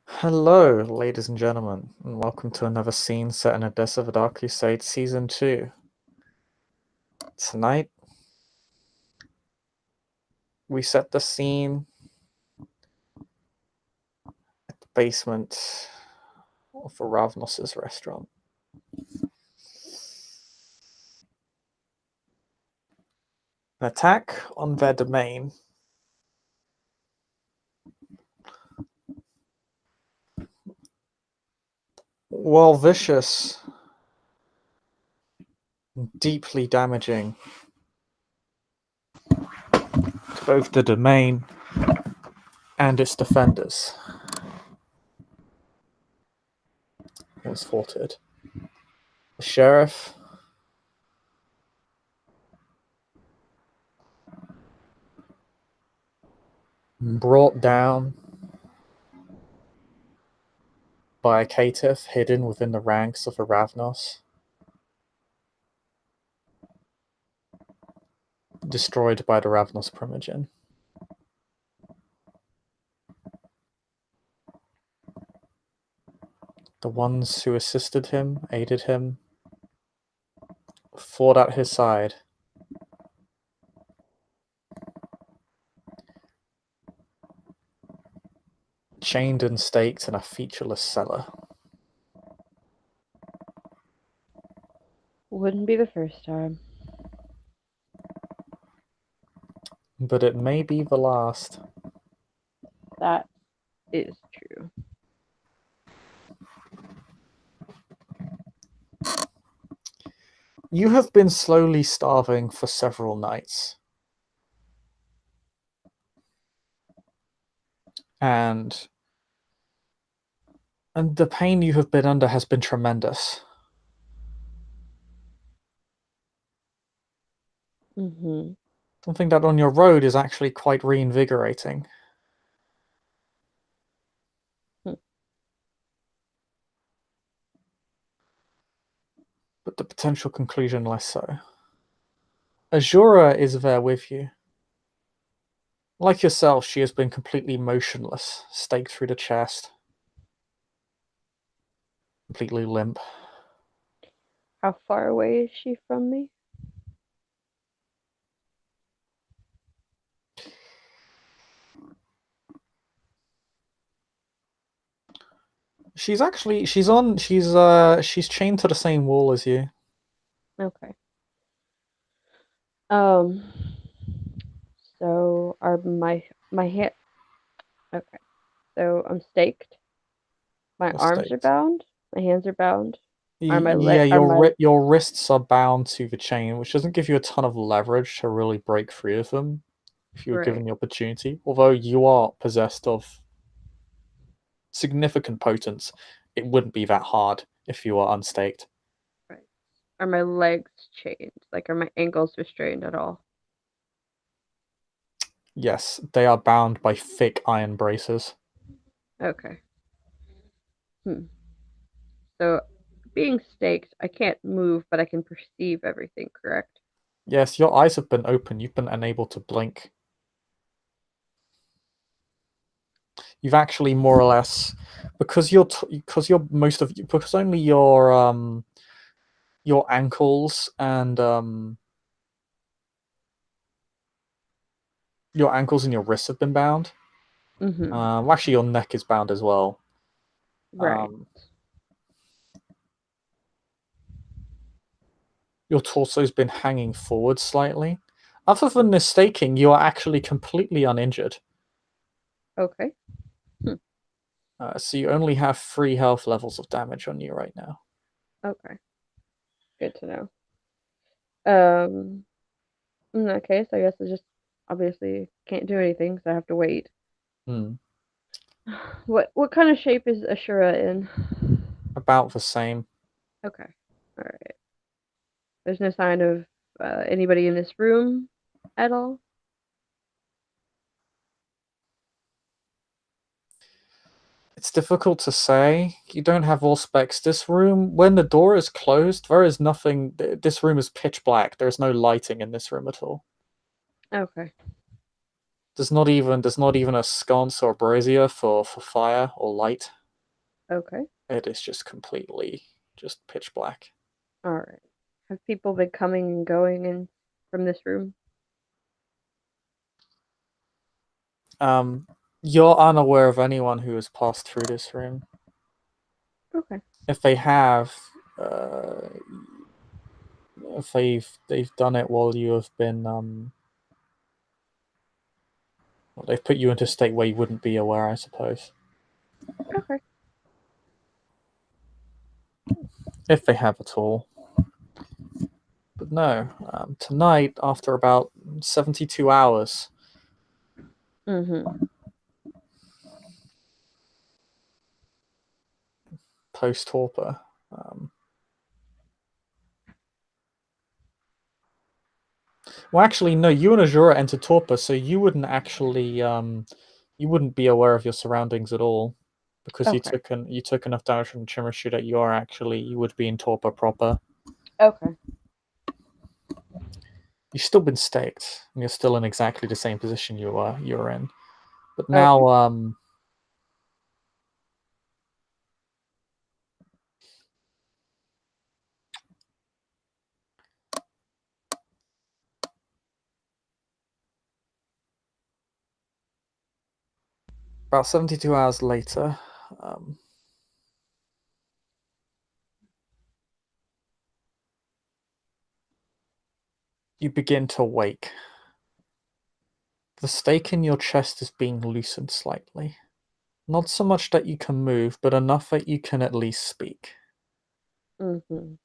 Hello, ladies and gentlemen, and welcome to another scene set in Odessa of the Dark Crusade Season 2. Tonight, we set the scene at the basement of a Ravnos' restaurant. An attack on their domain. While vicious, deeply damaging to both the domain and its defenders, was thwarted. The sheriff brought down by a caitiff hidden within the ranks of the Ravnos, destroyed by the Ravnos Primogen. The ones who assisted him, aided him, fought at his side. Chained and staked in a featureless cellar. Wouldn't be the first time. But it may be the last. That is true. You have been slowly starving for several nights. And the pain you have been under has been tremendous. Mm-hmm. Something that on your road is actually quite reinvigorating. But the potential conclusion less so. Azura is there with you. Like yourself, she has been completely motionless, staked through the chest. Completely limp. How far away is she from me? She's chained to the same wall as you. Okay. So are my hand. Okay. So I'm staked. My You're arms are staked. bound. My hands are bound. Are my Yeah, are my your wrists are bound to the chain, which doesn't give you a ton of leverage to really break free of them if you were given right? the opportunity. Although you are possessed of significant potence, it wouldn't be that hard if you were unstaked. Right. Are my legs chained? Like, are my ankles restrained at all? Yes, they are bound by thick iron braces. Okay. So being staked, I can't move, but I can perceive everything. Correct? Yes, your eyes have been open. You've been unable to blink. You've actually more or less, because only your ankles and your wrists have been bound. Mm-hmm. Actually, your neck is bound as well. Right. Your torso's been hanging forward slightly. Other than the staking, you are actually completely uninjured. Okay. So you only have 3 health levels of damage on you right now. Okay. Good to know. Um, in that case, I guess I just obviously can't do anything, so I have to wait. Hmm. What kind of shape is Ashura in? About the same. Okay. All right. There's no sign of anybody in this room at all. It's difficult to say. You don't have all specs. This room, when the door is closed, there is nothing. This room is pitch black. There's no lighting in this room at all. Okay. There's not even a sconce or brazier for fire or light. Okay. It is just completely just pitch black. All right. Have people been coming and going in from this room? Um, you're unaware of anyone who has passed through this room. Okay. If they have, uh, if they've done it while you have been well, they've put you into a state where you wouldn't be aware, I suppose. Okay. If they have at all. But no, tonight, after about 72 hours Mm-hmm. post torpor, um, well, actually, no, you and Azura entered torpor, so you wouldn't actually, you wouldn't be aware of your surroundings at all, because Okay. you took enough damage from Chemistry that you would be in torpor proper. Okay. You've still been staked, and you're still in exactly the same position you were in. But Okay. now, about 72 hours later, um, you begin to wake. The stake in your chest is being loosened slightly. Not so much that you can move, but enough that you can at least speak. Mm-hmm.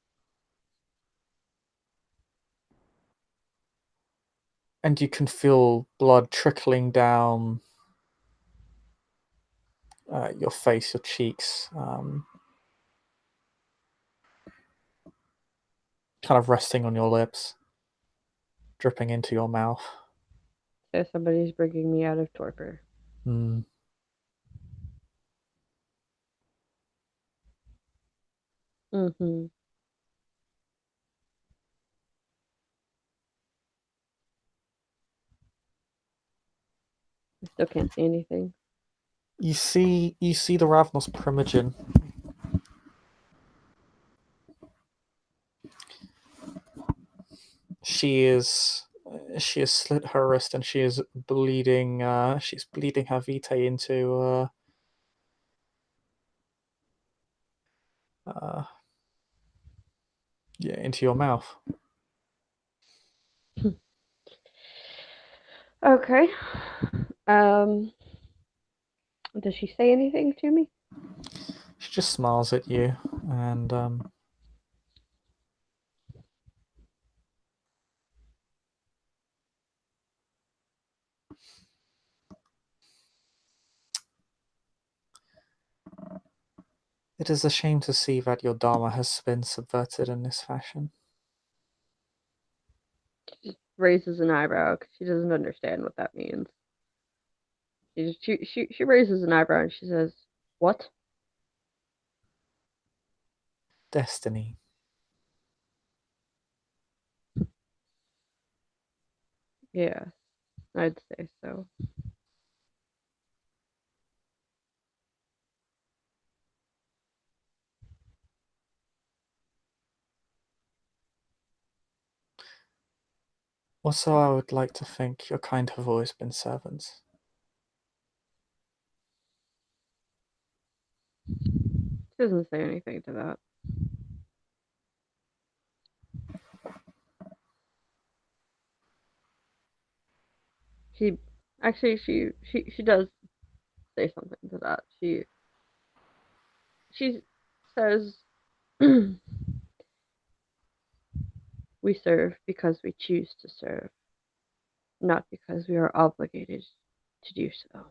And you can feel blood trickling down your face, your cheeks, kind of resting on your lips, dripping into your mouth. So somebody's bringing me out of torpor. Mm. Mm-hmm. I still can't see anything. You see the Ravnos Primogen. She is she has slit her wrist and she is bleeding. She's bleeding her vitae into uh, yeah, into your mouth. Okay. Um, does she say anything to me? She just smiles at you, and it is a shame to see that your Dharma has been subverted in this fashion. She just raises an eyebrow because she doesn't understand what that means. She raises an eyebrow and she says, "What?" Destiny. Yeah, I'd say so. Also, I would like to think your kind have always been servants. She doesn't say anything to that. She actually she does say something to that. She says, "We serve because we choose to serve, not because we are obligated to do so."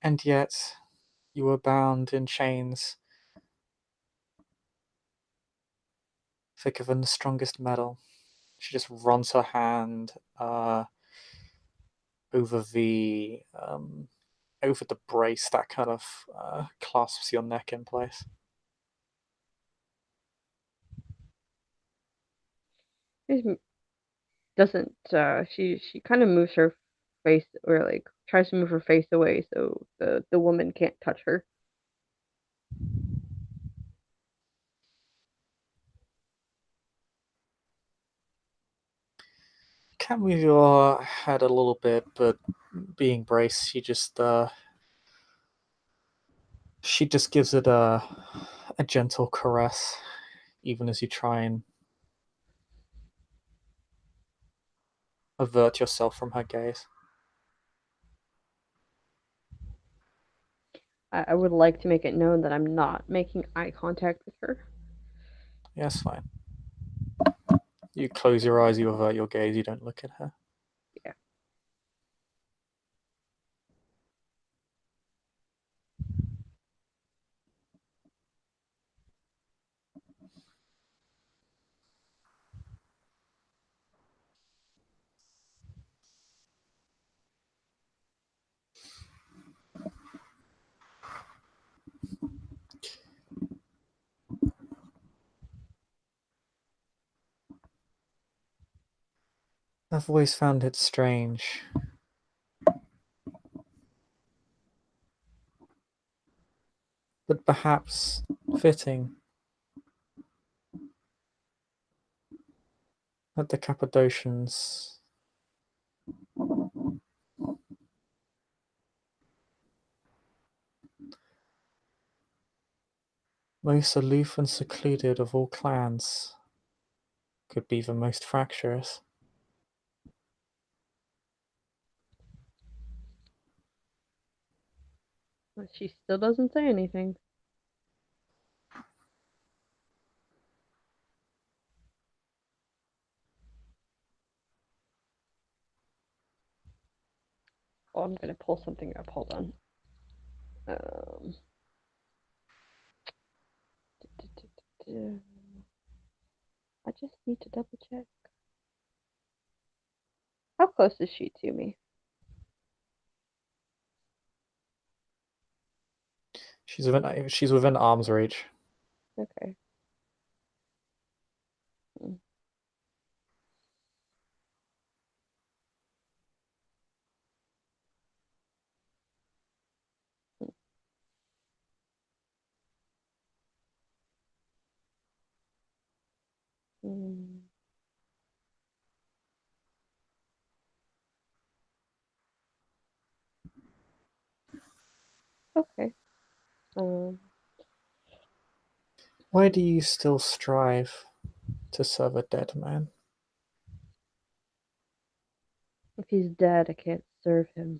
And yet, you were bound in chains thicker than the strongest metal. She just runs her hand over the over the brace that kind of clasps your neck in place. Doesn't she kind of moves her face, or like tries to move her face away so the woman can't touch her. Can't move your head a little bit, but being braced, she just gives it a gentle caress, even as you try and avert yourself from her gaze. I would like to make it known that I'm not making eye contact with her. Yes, fine. You close your eyes, you avert your gaze, you don't look at her. Yeah. I've always found it strange, but perhaps fitting, that the Cappadocians, most aloof and secluded of all clans, could be the most fractious. But she still doesn't say anything. Oh, I'm gonna pull something up. Hold on. Um, I just need to double check. How close is she to me? She's within arm's reach. Okay. Mm, mm. Okay. Um, Why do you still strive to serve a dead man? if he's dead, I can't serve him.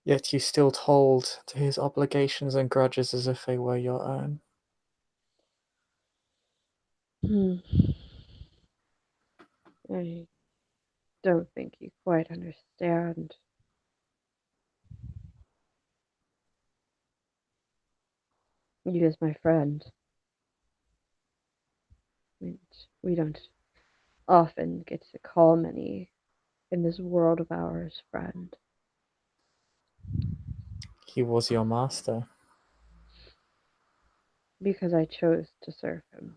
Yet you still hold to his obligations and grudges as if they were your own. Hmm. I don't think you quite understand. You as my friend. And we don't often get to call many in this world of ours friend. He was your master. Because I chose to serve him.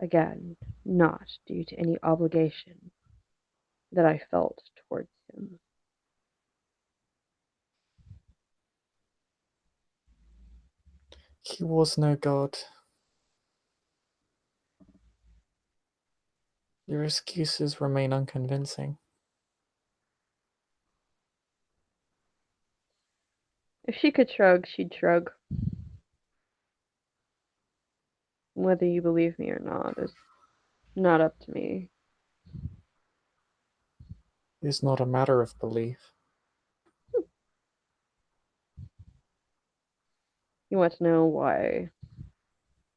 Again, not due to any obligation that I felt towards him. He was no god. Your excuses remain unconvincing. If she could shrug, she'd shrug. Whether you believe me or not is not up to me. It is not a matter of belief. You want to know why?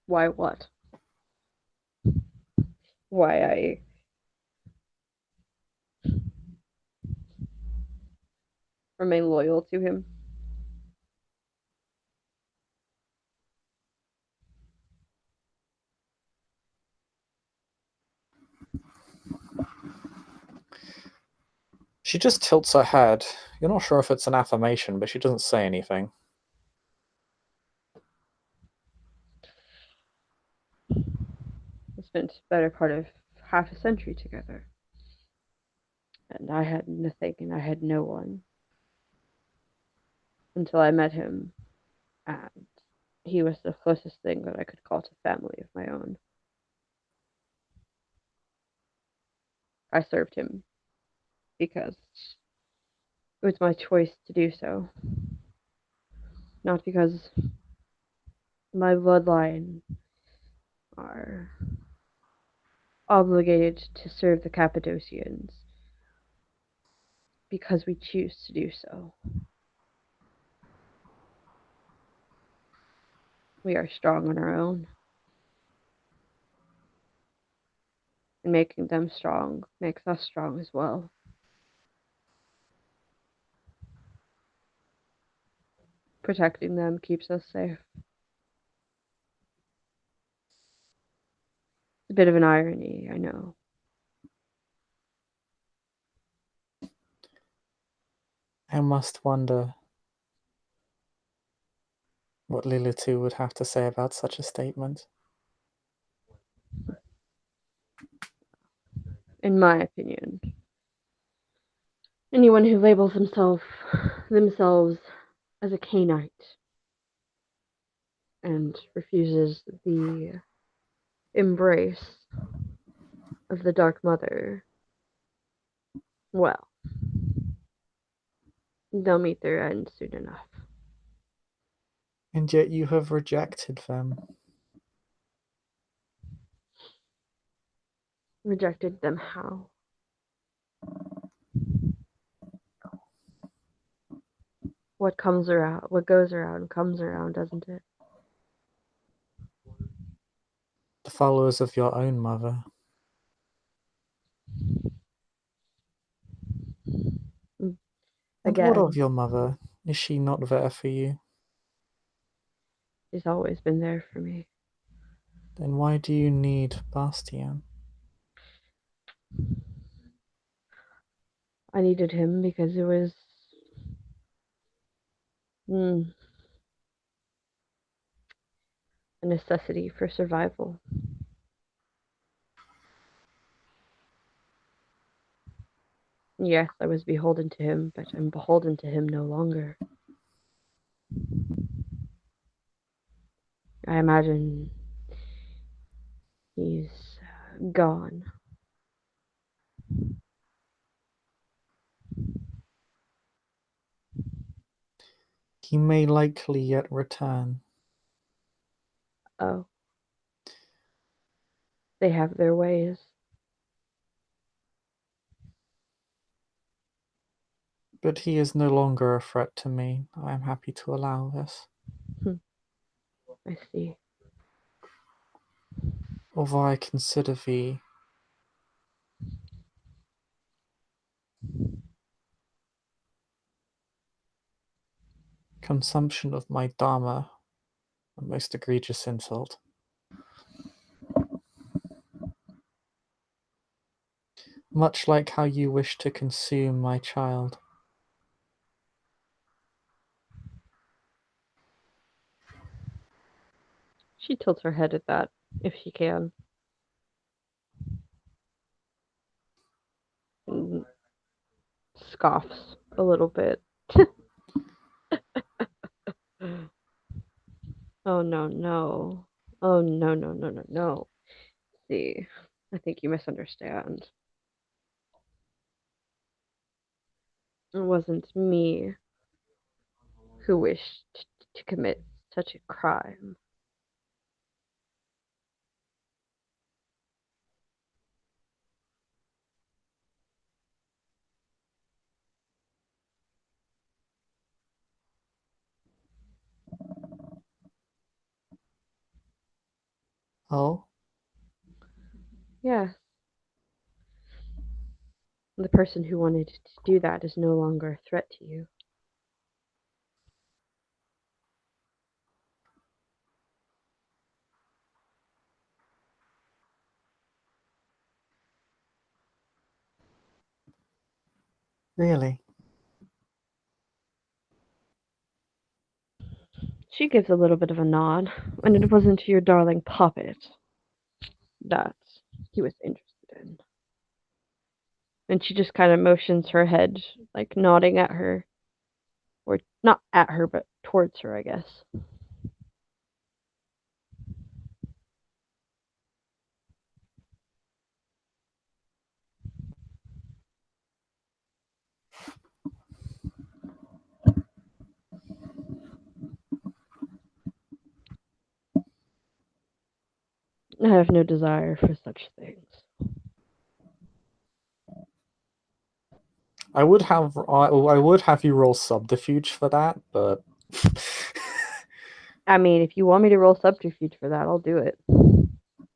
Why what? Why I remain loyal to him? She just tilts her head. You're not sure if it's an affirmation, but she doesn't say anything. spent the better part of half a century together. And I had nothing and I had no one until I met him, and he was the closest thing that I could call to family of my own. I served him because it was my choice to do so, not because my bloodline are obligated to serve the Cappadocians, because we choose to do so. We are strong on our own, and making them strong makes us strong as well. Protecting them keeps us safe. It's a bit of an irony, I know. I must wonder what Lilitu would have to say about such a statement. In my opinion, anyone who labels themselves as a Cainite and refuses the embrace of the Dark Mother, well, they'll meet their end soon enough. And yet you have rejected them. Rejected them how? What goes around comes around, doesn't it? The followers of your own mother. And what of Again, your mother? Is she not there for you? she's always been there for me. Then why do you need Bastian? I needed him because it was a necessity for survival. Yes, I was beholden to him, but I'm beholden to him no longer. I imagine he's gone. He may likely yet return. Oh, they have their ways. But he is no longer a threat to me. I am happy to allow this. I see. Although I consider the consumption of my Dharma a most egregious insult. Much like how you wish to consume my child. She tilts her head at that, if she can, and scoffs a little bit. Oh, no, no. Oh, no, no, no, no, no. See, I think you misunderstand. It wasn't me who wished to commit such a crime. Oh? Yes, the person who wanted to do that is no longer a threat to you. Really? She gives a little bit of a nod, and it wasn't your darling puppet. that he was interested in. And she just kind of motions her head, like nodding at her, or not at her, but towards her, I guess. I have no desire for such things. I would have you roll subterfuge for that, but I mean, if you want me to roll subterfuge for that, I'll do it.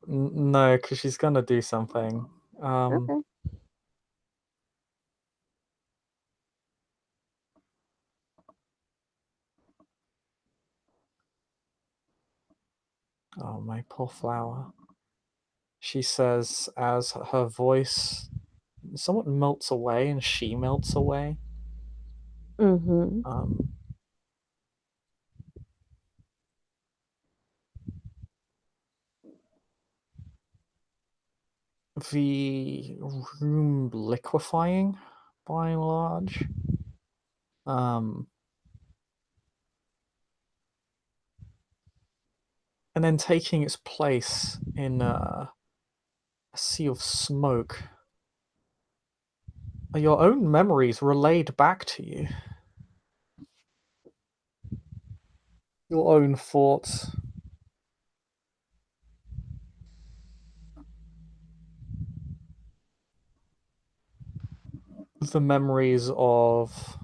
no, because she's gonna do something. Um, Okay. oh, my poor flower. She says as her voice somewhat melts away and she melts away. Mm-hmm. Um, the room liquefying by and large. Um, and then taking its place in a sea of smoke are your own memories relayed back to you. Your own thoughts. The memories of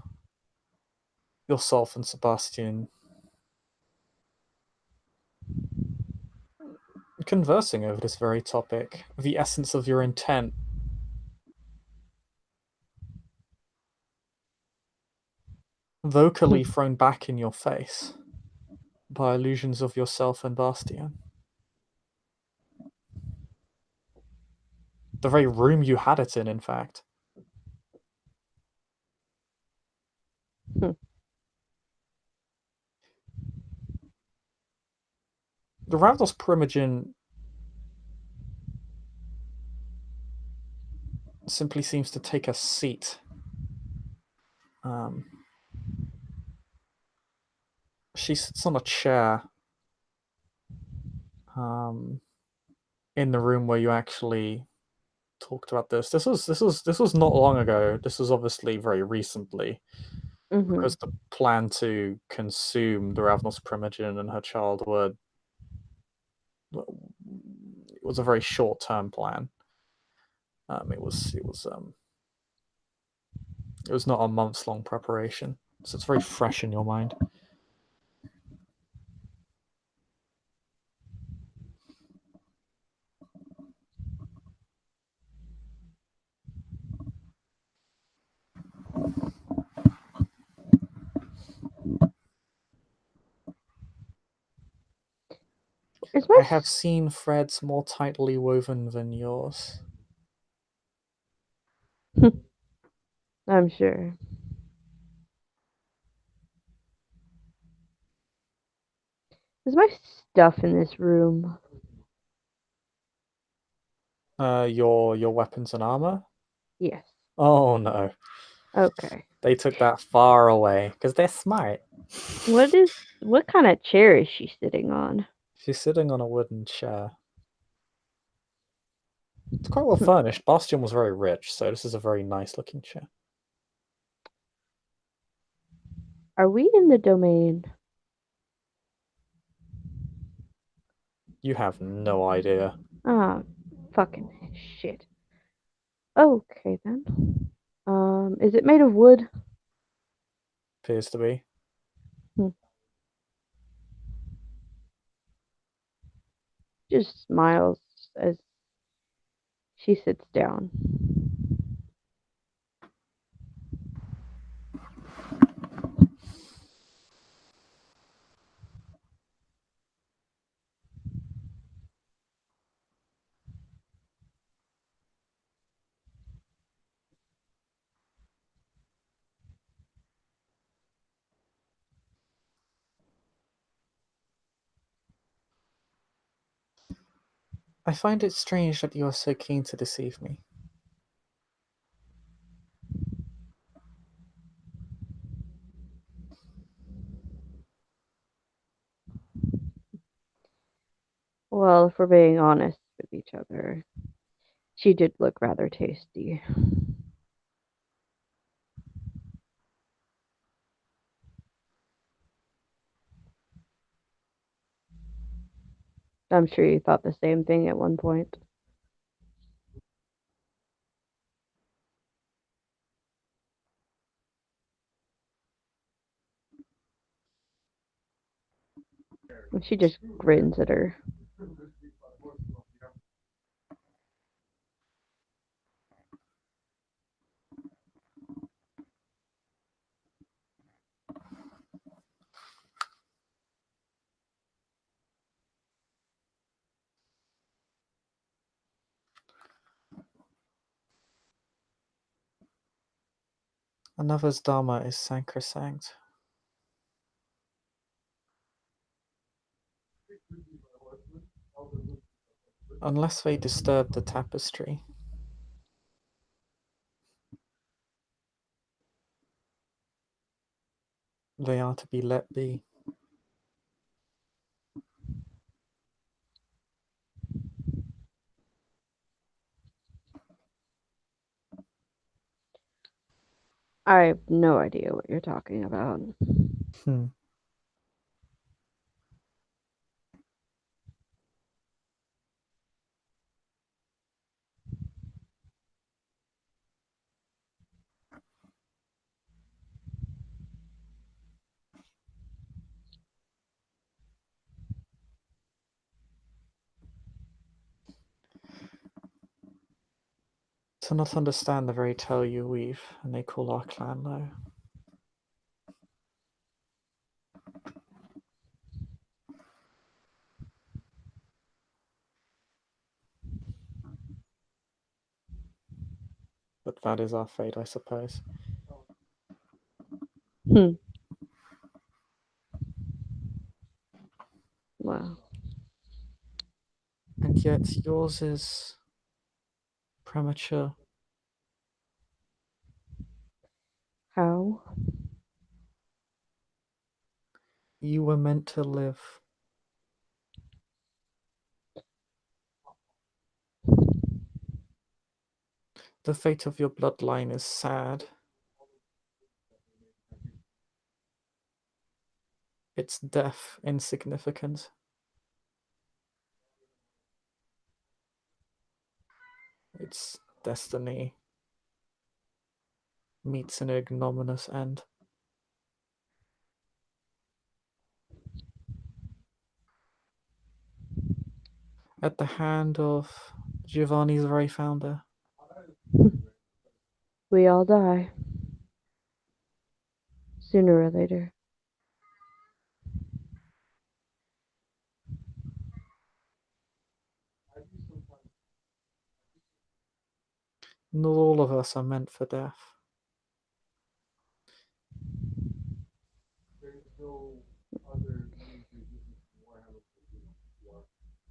yourself and Sebastian conversing over this very topic, the essence of your intent, vocally thrown back in your face by illusions of yourself and Bastian. The very room you had it in fact. The Ravdos Primogen simply seems to take a seat. Um, she sits on a chair um, in the room where you actually talked about this. This was not long ago. This was obviously very recently Mm-hmm. because the plan to consume the Ravnos Primogen and her child were it was a very short term plan. It was not a months long preparation, so it's very fresh in your mind. Is I my have seen threads more tightly woven than yours. I'm sure. Is my stuff in this room? Your weapons and armor. Yes. Oh no, Okay. they took that far away because they're smart. What kind of chair is she sitting on? She's sitting on a wooden chair. It's quite well furnished. Bastion was very rich, so this is a very nice looking chair. Are we in the domain? You have no idea. Ah, fucking shit. Okay then. Is it made of wood? Appears to be. Hmm. Just smiles as she sits down. I find it strange that you are so keen to deceive me. Well, if we're being honest with each other, she did look rather tasty. I'm sure you thought the same thing at one point. And she just grins at her. Another's dharma is sacrosanct. Unless they disturb the tapestry. They are to be let be. I have no idea what you're talking about. Hmm. To not understand the very tale you weave, and they call our clan low. But that is our fate, I suppose. Hmm. Well, And yet yours is premature. how? You were meant to live. The fate of your bloodline is sad. Its death insignificant. Its destiny meets an ignominious end. At the hand of Giovanni's very founder. We all die. Sooner or later. Not all of us are meant for death.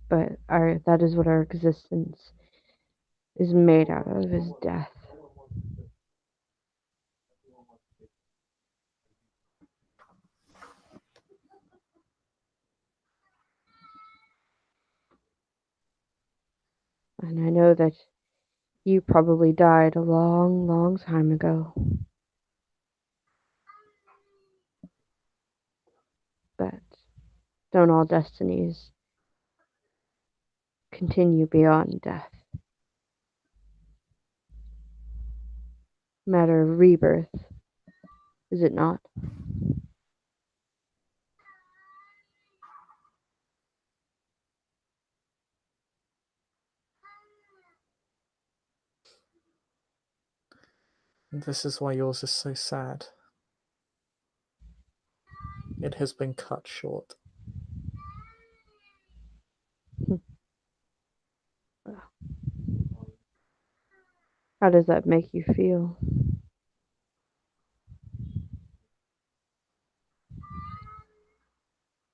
But that is what our existence is made out of, is death. And I know that you probably died a long, long time ago. But don't all destinies continue beyond death? Matter of rebirth, is it not? And this is why yours is so sad. It has been cut short. How does that make you feel?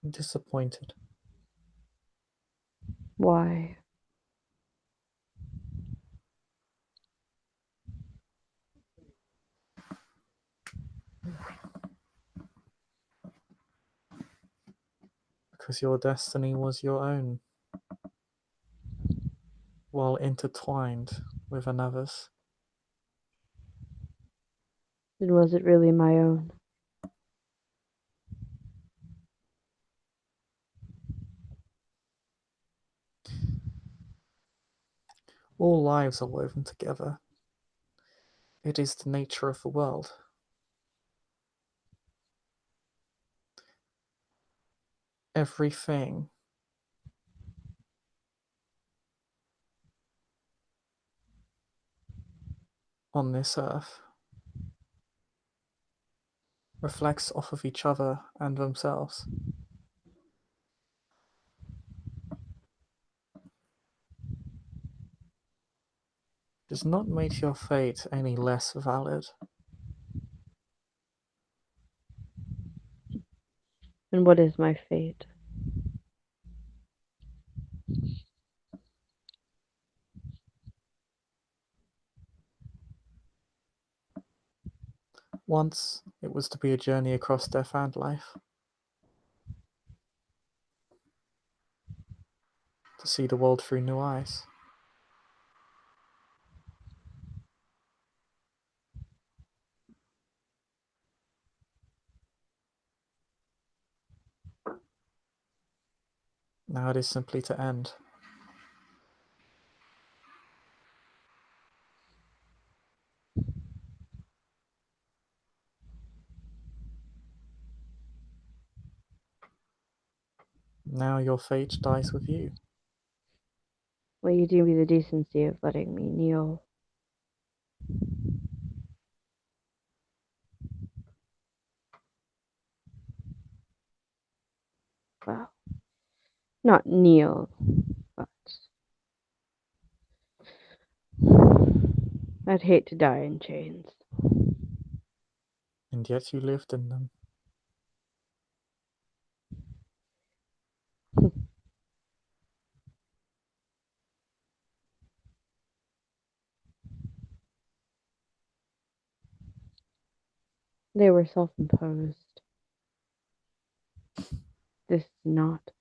Disappointed. Why? because your destiny was your own, while intertwined with another's. And was it really my own? All lives are woven together. It is the nature of the world. Everything on this earth reflects off of each other and themselves. Does not make your fate any less valid. And what is my fate? Once it was to be a journey across death and life, to see the world through new eyes. Now it is simply to end. Now your fate dies with you. Will you do me the decency of letting me kneel? Well, not kneel, but I'd hate to die in chains. And yet you lived in them. They were self-imposed. This is not.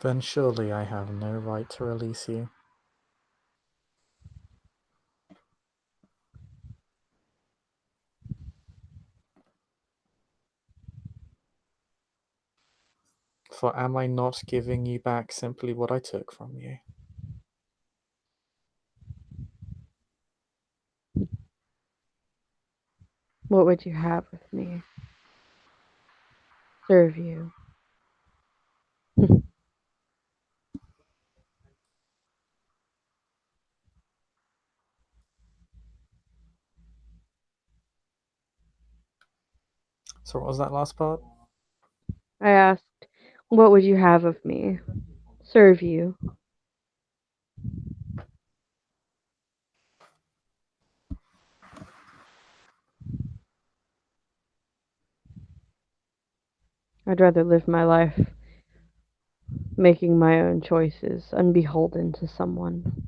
Then surely I have no right to release you. For am I not giving you back simply what I took from you? What would you have with me? Serve you. So what was that last part? I asked, what would you have of me? Serve you. I'd rather live my life making my own choices, unbeholden to someone.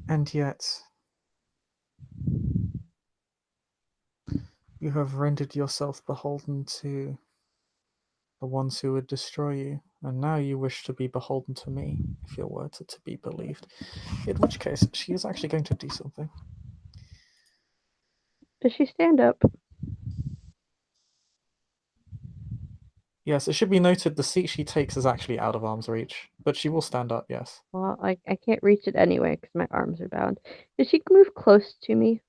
And yet, you have rendered yourself beholden to the ones who would destroy you, and now you wish to be beholden to me, if your words are to be believed. In which case, she is actually going to do something. Does she stand up? Yes, it should be noted the seat she takes is actually out of arm's reach, but she will stand up, yes. Well, I can't reach it anyway because my arms are bound. Does she move close to me?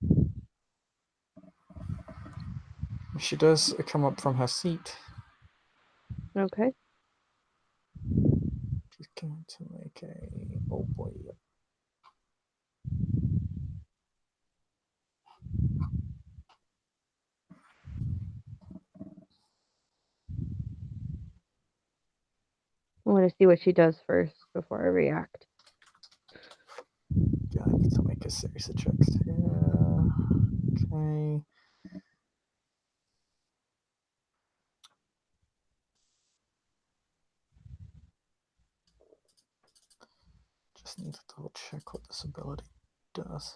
She does come up from her seat. Okay. She's going to make a... Oh boy. I want to see what she does first before I react. Yeah, I need to make a series of checks here. Okay. Need to double check what this ability does.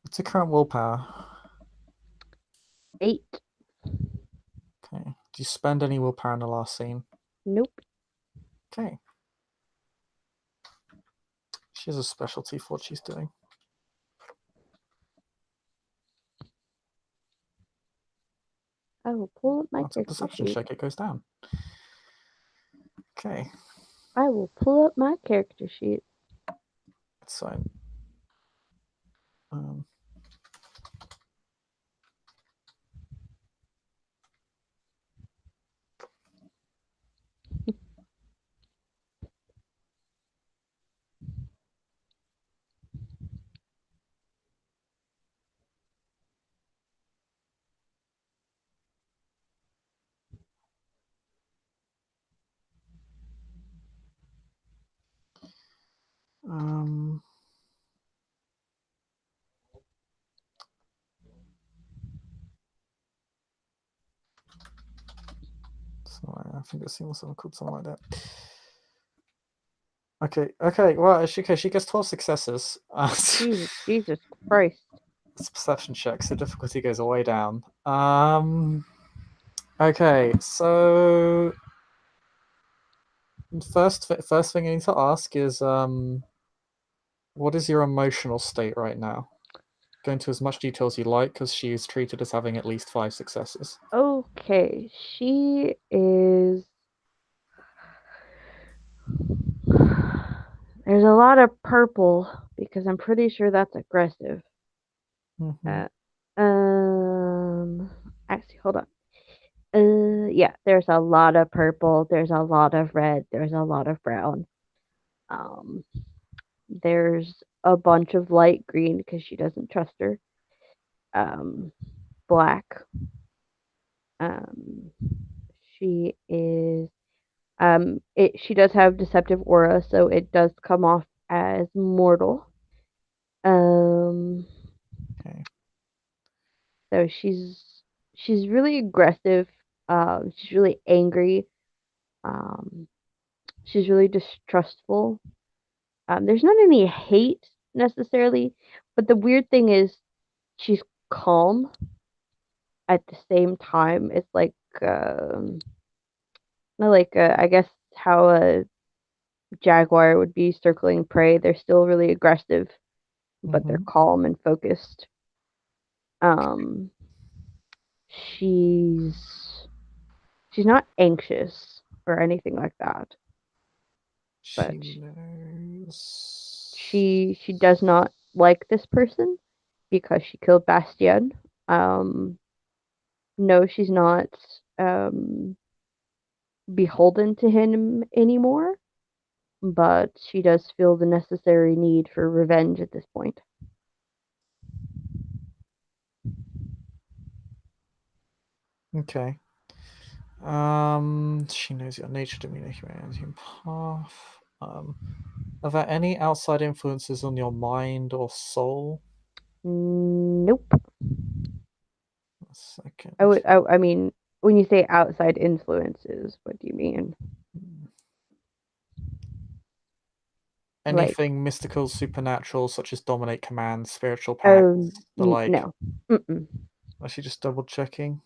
What's your current willpower? 8. Okay. Do you spend any willpower in the last scene? Nope. Okay. She has a specialty for what she's doing. I will pull up my That's a character perception sheet. check. It goes down. Okay. I will pull up my character sheet. It's fine. Um, um, sorry, I think I've seen something called something like that. Okay, well, she gets 12 successes. Jesus Christ. It's a perception check, so difficulty goes way down. Okay, so first thing I need to ask is what is your emotional state right now? Go into as much detail as you like, because she is treated as having at least 5 successes. Okay, she is. There's a lot of purple because I'm pretty sure that's aggressive. Mm-hmm. Uh, um, actually, hold on. Yeah, there's a lot of purple. There's a lot of red. There's a lot of brown. Um, there's a bunch of light green because she doesn't trust her. Um, Black. Um, she is. She does have deceptive aura, so it does come off as mortal. Um, Okay. so she's really aggressive. She's really angry. Um, she's really distrustful. There's not any hate necessarily, but the weird thing is she's calm at the same time. It's like I guess how a jaguar would be circling prey. They're still really aggressive, but they're Mm-hmm. calm and focused. Um, she's she's not anxious or anything like that, She but knows. she does not like this person because she killed Bastien. Um, no, she's not beholden to him anymore, but she does feel the necessary need for revenge at this point. Okay. She knows your nature, demeanor, humanity, and path. Are there any outside influences on your mind or soul? Nope. A second. I mean, when you say outside influences, what do you mean? Like, Anything mystical, supernatural, such as dominate commands, spiritual oh, pacts, the like. no. Mm-mm. Was she just double checking?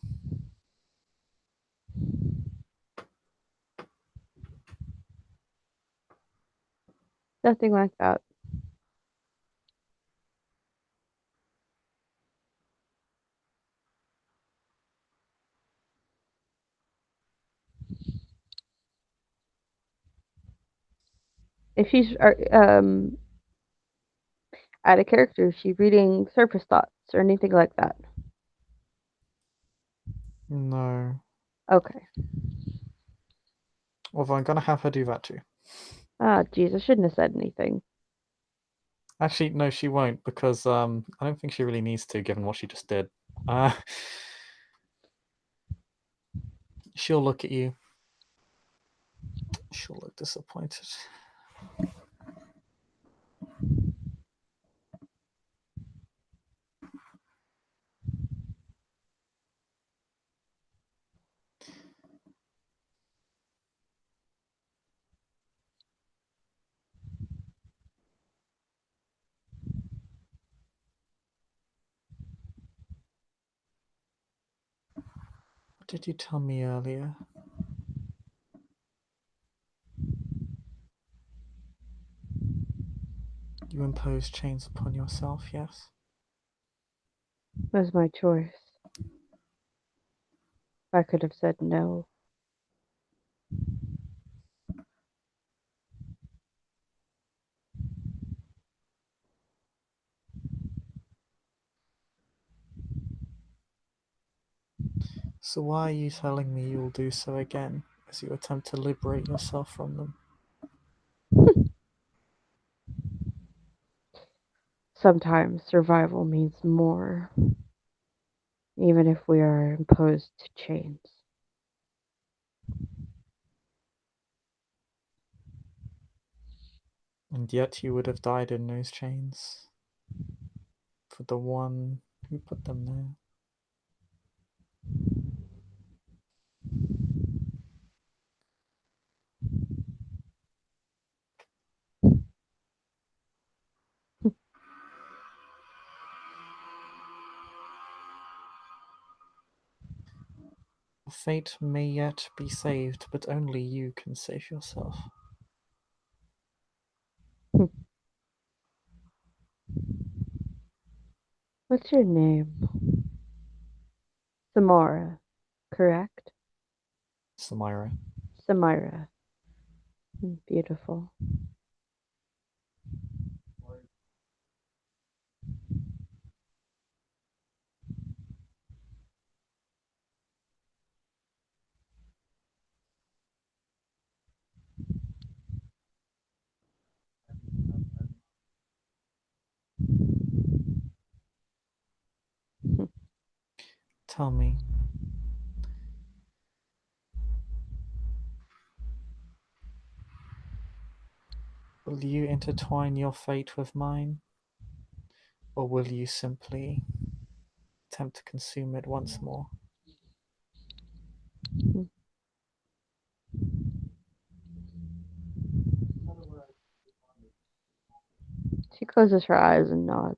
Nothing like that. If she's out of character, is she reading surface thoughts or anything like that? No. Okay. Although I'm gonna have her do that too. Ah, jeez, I shouldn't have said anything. Actually, no, she won't because I don't think she really needs to, given what she just did. Uh, she'll look at you. She'll look disappointed. What did you tell me earlier? You impose chains upon yourself, yes? It was my choice. I could have said no. So why are you telling me you'll do so again as you attempt to liberate yourself from them? Sometimes survival means more, even if we are imposed to chains. And yet you would have died in those chains for the one who put them there. Fate may yet be saved, but only you can save yourself. What's your name? Samara, correct? Samaira. Samaira. Beautiful. Tell me, will you intertwine your fate with mine, or will you simply attempt to consume it once more? She closes her eyes and nods.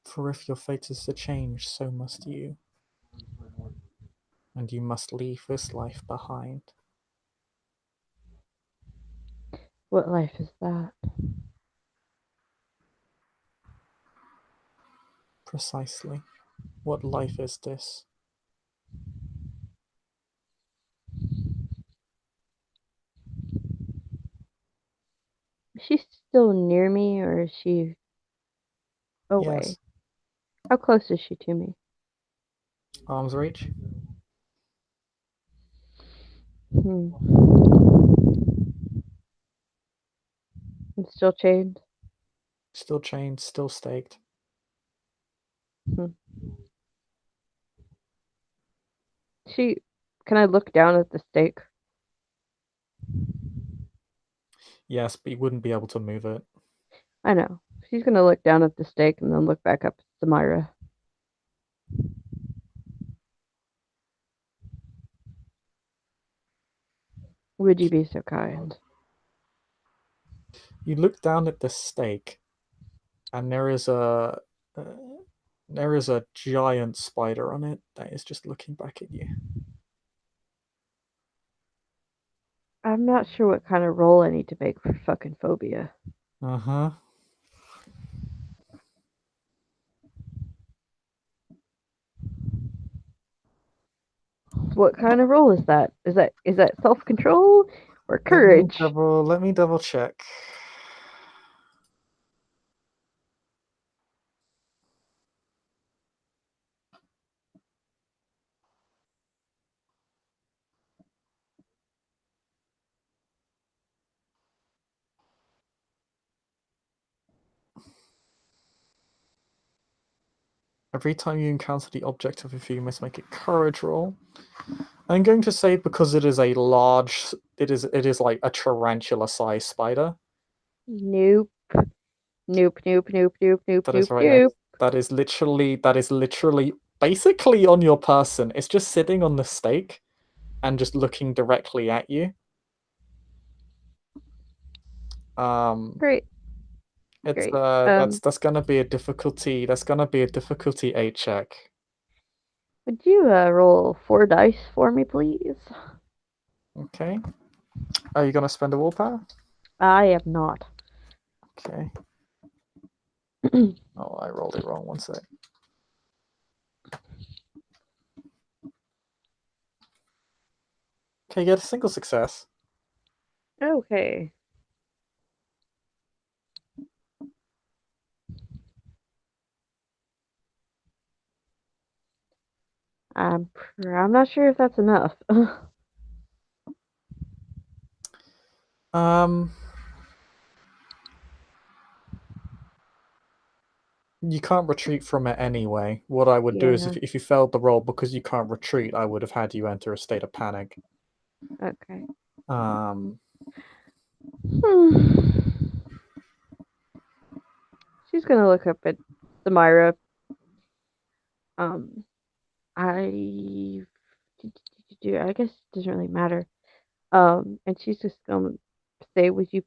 For if your fate is to change, so must you, and you must leave this life behind. What life is that? Precisely. What life is this? Is she still near me or is she away? Yes. How close is she to me? Arm's reach? Hmm. I'm still chained. Still chained, still staked. Hmm. She, can I look down at the stake? Yes, but you wouldn't be able to move it. I know. She's gonna look down at the stake and then look back up at Samaira. Would you be so kind? You look down at the stake, and uh, there is a giant spider on it that is just looking back at you. I'm not sure what kind of roll I need to make for fucking phobia. Uh huh. What kind of roll is that? Is that self control or courage? Let me double check. Every time you encounter the object of your view, you must make a courage roll. I'm going to say because it is a large, it is like a tarantula-sized spider. Nope. Nope. Nope. Nope. Nope. Nope. That is Nope. right. Nope. That is literally basically on your person. It's just sitting on the stake and just looking directly at you. Great. It's Great. that's gonna be a difficulty. That's gonna be a difficulty 8 check. Would you roll 4 dice for me, please? Okay. Are you gonna spend a willpower? I am not. Okay. Oh, I rolled it wrong. One sec. Okay, get a single success. Okay. I'm not sure if that's enough. Um, you can't retreat from it anyway. What I would do is Yeah. if you failed the roll because you can't retreat, I would have had you enter a state of panic. Okay. Um, She's gonna look up at Samaira. Um, I I guess it doesn't really matter. And she's just gonna say, "Would you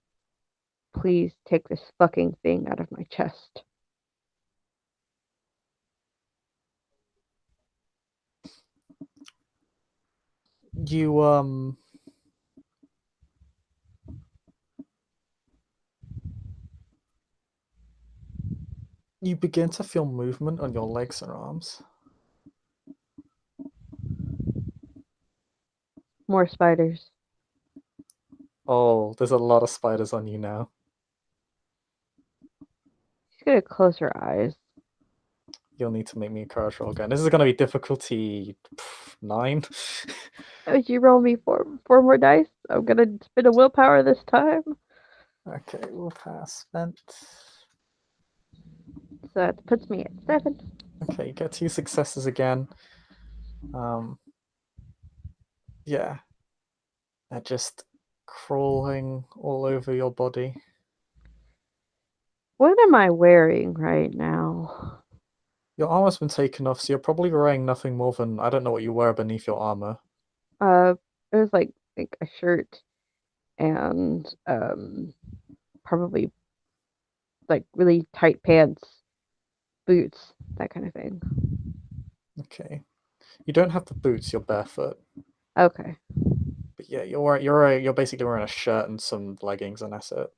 please take this fucking thing out of my chest?" you you begin to feel movement on your legs and arms. More spiders. Oh, there's a lot of spiders on you now. She's gonna close her eyes. You'll need to make me a courage roll again. This is going to be difficulty 9. Would you roll me four more dice? I'm gonna spend a willpower this time. Okay, willpower spent. So that puts me at 7. Okay, you get 2 successes again. Yeah, they're just crawling all over your body. What am I wearing right now? Your armor's been taken off, so you're probably wearing nothing more than I don't know what you wear beneath your armor. Uh, it was like a shirt and probably like really tight pants, boots, that kind of thing. Okay, you don't have the boots. You're barefoot. Okay. But yeah, you're basically wearing a shirt and some leggings, and that's it.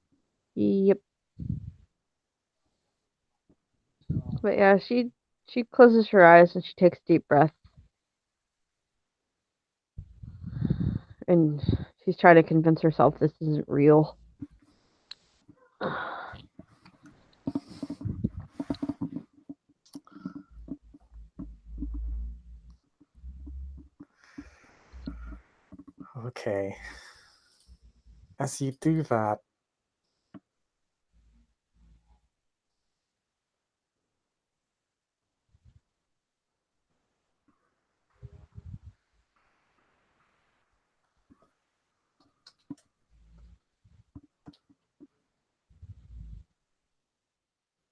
Yep. But yeah, she closes her eyes and she takes a deep breath and she's trying to convince herself this isn't real. Okay. As you do that,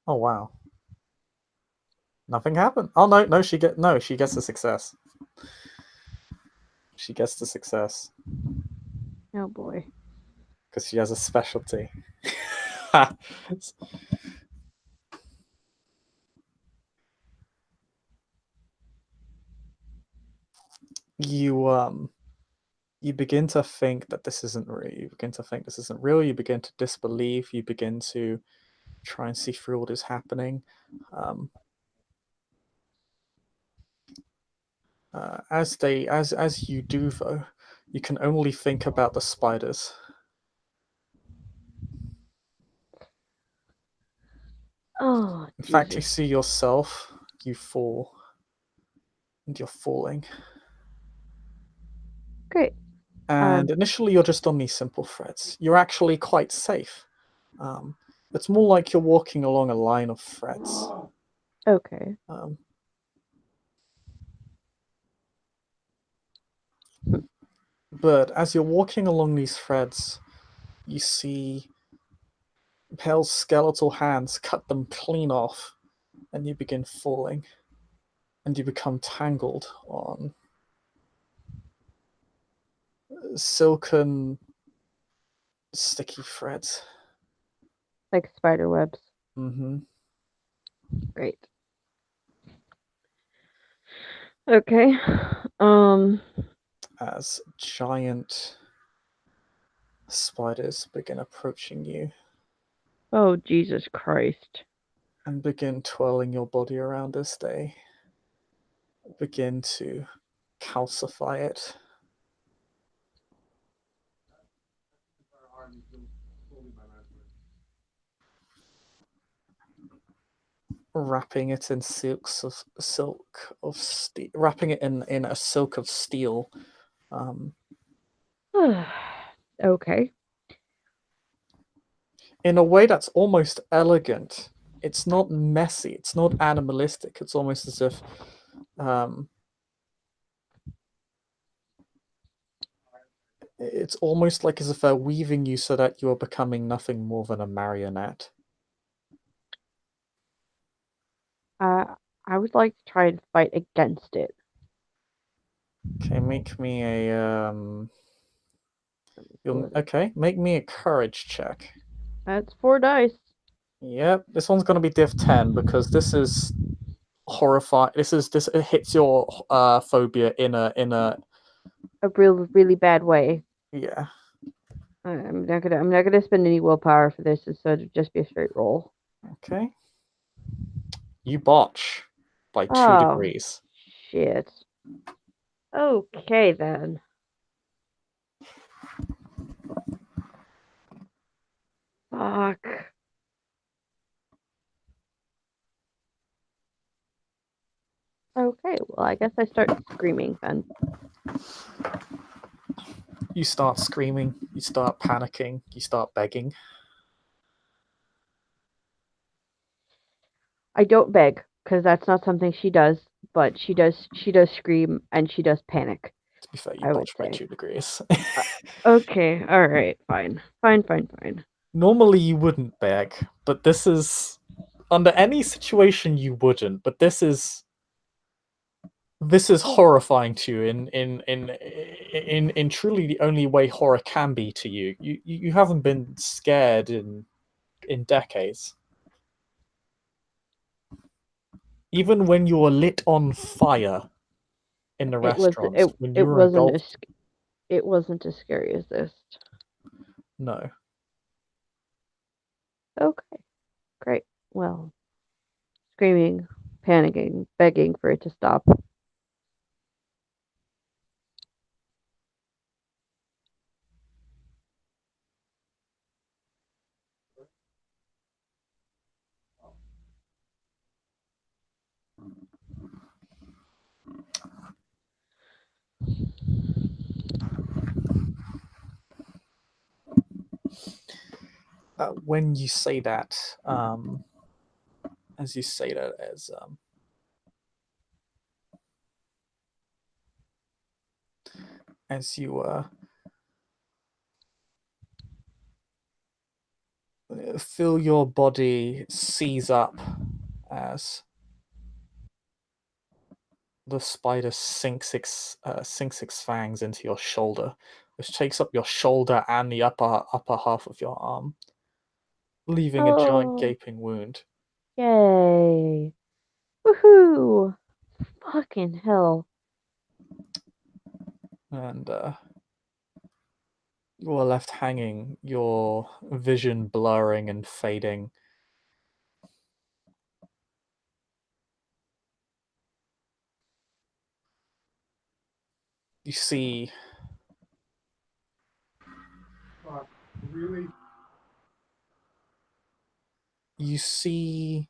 oh wow, nothing happened. Oh no, she gets the success. She gets the success Oh boy. because she has a specialty. you you begin to think that this isn't real. You begin to think this isn't real. You begin to disbelieve. You begin to try and see through what is happening. Um, As you do though, you can only think about the spiders. Oh, In fact, you Jesus. see yourself, you fall, and you're falling. Great. And Um, initially, you're just on these simple threads. You're actually quite safe. Um, it's more like you're walking along a line of threads. okay. Um, but as you're walking along these threads, you see pale skeletal hands cut them clean off, and you begin falling, and you become tangled on silken, sticky threads. Like spider webs. Mm-hmm. Great. Okay. Um, As giant spiders begin approaching you oh, Jesus Christ. and begin twirling your body around as they begin to calcify it, wrapping it in wrapping it in a silk of steel, um, Okay. in a way that's almost elegant. It's not messy. It's not animalistic. It's almost as if um, it's almost like as if they're weaving you so that you are becoming nothing more than a marionette. Uh, I would like to try and fight against it. Okay, make me a What? okay, make me a courage check. That's 4 dice. Yep, this one's gonna be div 10 because this is horrifying. This it hits your phobia in a A really bad way. yeah. I'm not gonna spend any willpower for this, so it'll just be a straight roll. Okay, you botch by two Oh, degrees. shit. Okay then. Fuck. Okay, well I guess I start screaming then. You start screaming. You start panicking. You start begging. I don't beg, because that's not something she does, but she does scream and she does panic, To be fair, you I would botched by say. 2 degrees. Uh, okay, alright, fine. Fine, fine, fine. Normally you wouldn't beg, but this is under any situation you wouldn't. But this is horrifying to you in truly the only way horror can be to you. You haven't been scared in decades. Even when you were lit on fire in the It was restaurants, it when you it were wasn't engulfed, as it wasn't as scary as this. no. Okay, great. Well, screaming, panicking, begging for it to stop. When you say that, as you say that, as you feel your body seize up as the spider sinks its fangs into your shoulder, which takes up your shoulder and the upper half of your arm, leaving a giant Oh, gaping wound. yay. Woohoo! Fucking hell. And you are left hanging, your vision blurring and fading. You see you see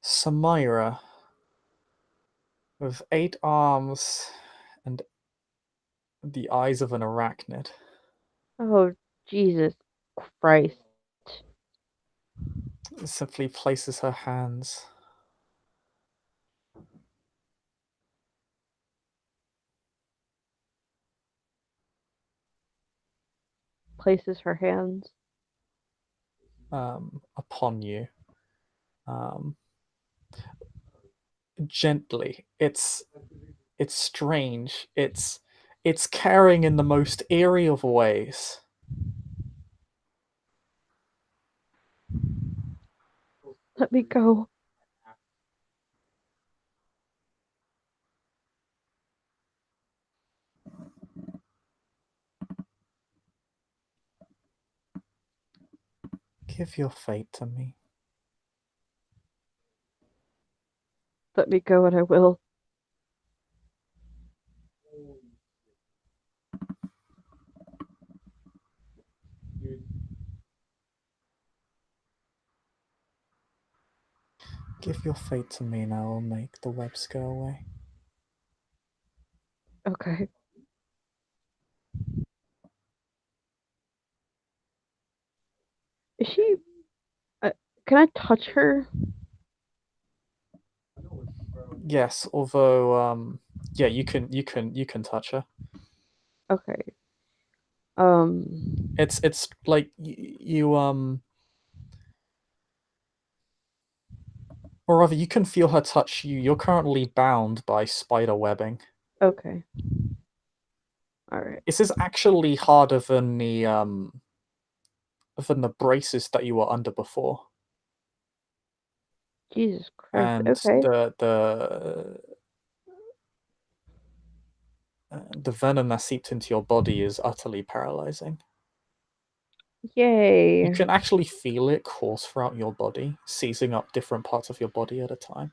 Samaira with 8 arms and the eyes of an arachnid. Oh, Jesus Christ. Simply places her hands Places her hands. upon you. Um, Gently. It's strange. It's caring in the most eerie of ways. Let me go. Give your fate to me. Let me go and I will. Give your fate to me and I will make the webs go away. Okay. Is she. Uh, can I touch her? Yes, although yeah, you can touch her. Okay. Um. It's like you or rather you can feel her touch you. You're currently bound by spider webbing. Okay. Alright. This is actually harder than the braces that you were under before. Jesus Christ. And Okay. the venom that seeped into your body is utterly paralyzing. You Yay. can actually feel it course throughout your body, seizing up different parts of your body at a time.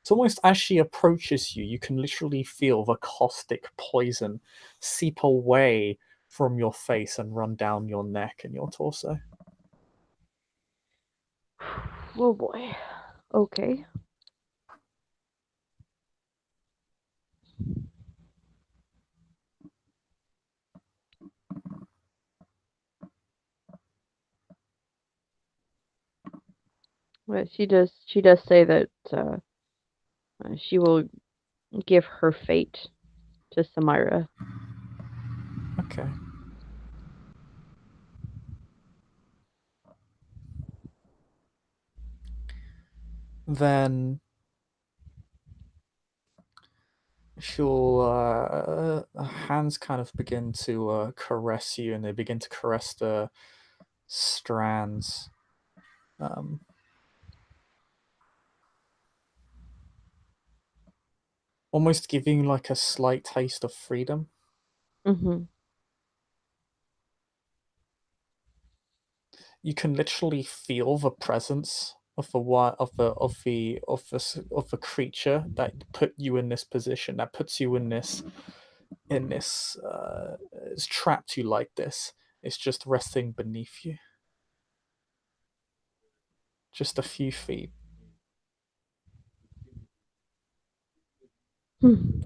It's almost as she approaches you, you can literally feel the caustic poison seep away from your face and run down your neck and your torso. Oh boy. Okay. Well, she does say that she will give her fate to Samira. Okay. Then she'll her hands kind of begin to caress you, and they begin to caress the strands, um, almost giving like a slight taste of freedom. Mm-hmm. You can literally feel the presence of the of the creature that put you in this position, that puts you in this it's trapped you like this. It's just resting beneath you, just a few feet. Hmm.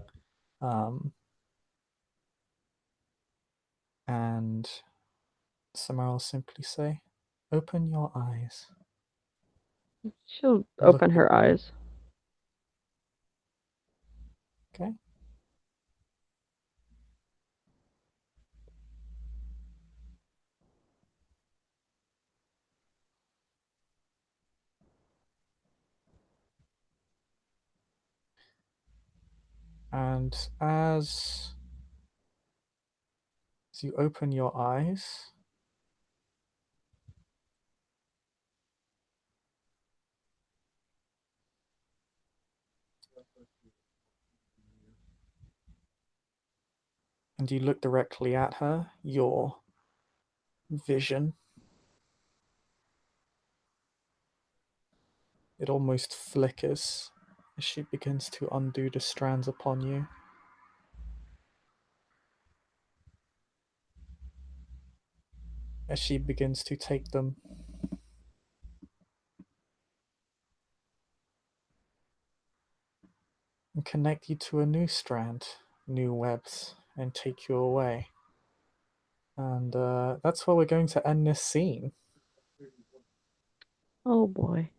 Um, and Samara will simply say, "Open your eyes. She'll Look open at her me." eyes. Okay. And as you open your eyes, and you look directly at her, your vision, it almost flickers as she begins to undo the strands upon you. as she begins to take them. And connect you to a new strand, new webs, and take you away. And that's where we're going to end this scene. Oh boy.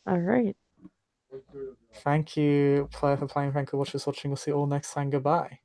All right. Thank you, player, for playing. Thank you, watchers, watching. We'll see you all next time. Goodbye.